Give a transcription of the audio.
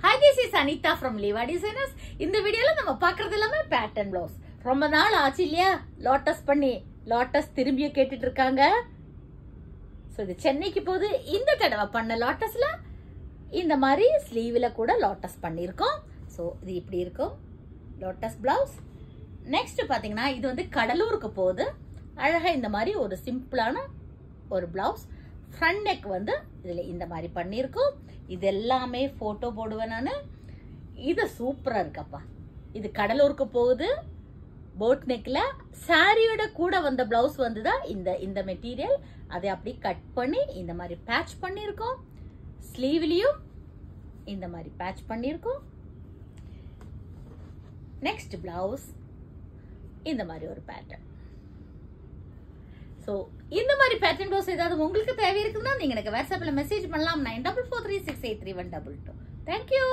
Hi, this is Anita from Leva Designers. இந்த வீடியோல நம்ம பார்க்கிறது எல்லாமே பேட்டர்ன் ப்ளவுஸ். ரொம்ப நாள் ஆச்சு இல்லையா லோட்டஸ் பண்ணி லோட்டஸ் திரும்பிய கேட்டுட்டு இருக்காங்க. சோ இது சென்னைக்கு போகுது. இந்த தடவை பண்ண லோட்டஸ்ல இந்த மாதிரி ஸ்லீவ்ல கூட லோட்டஸ் பண்ணிருக்கோம். சோ இது இப்படி இருக்கும் லோட்டஸ் பிளவுஸ். நெக்ஸ்ட் பாத்தீங்கன்னா இது வந்து கடலூருக்கு போகுது. அழகா இந்த மாதிரி ஒரு சிம்பிளான ஒரு பிளவுஸ். ஃப்ரண்ட் நெக் வந்து இதுல இந்த மாதிரி பண்ணிருக்கோம். இது எல்லாமே போட்டோ போடுவேன் நானு. இது சூப்பரா இருக்கப்பா. இது கடலூருக்கு போகுது. போட் நெக்ல சாரியோட கூட வந்த பிளவுஸ் வந்துதான் இந்த மெட்டீரியல். அதை அப்படி கட் பண்ணி இந்த மாதிரி பேட்ச் பண்ணிருக்கோம். ஸ்லீவ்லயும் இந்த மாதிரி பேட்ச் பண்ணிருக்கோம். நெக்ஸ்ட் பிளவுஸ் இந்த மாதிரி ஒரு பேட்டர்ன். சோ இந்த மாதிரி பேட்டர்ன் ப்ளவுஸ் ஏதாவது உங்களுக்கு தேவை இருக்குன்னா நீங்க எனக்கு வாட்ஸ்அப்ல மெசேஜ் பண்ணலாம். 9443683122. Thank you.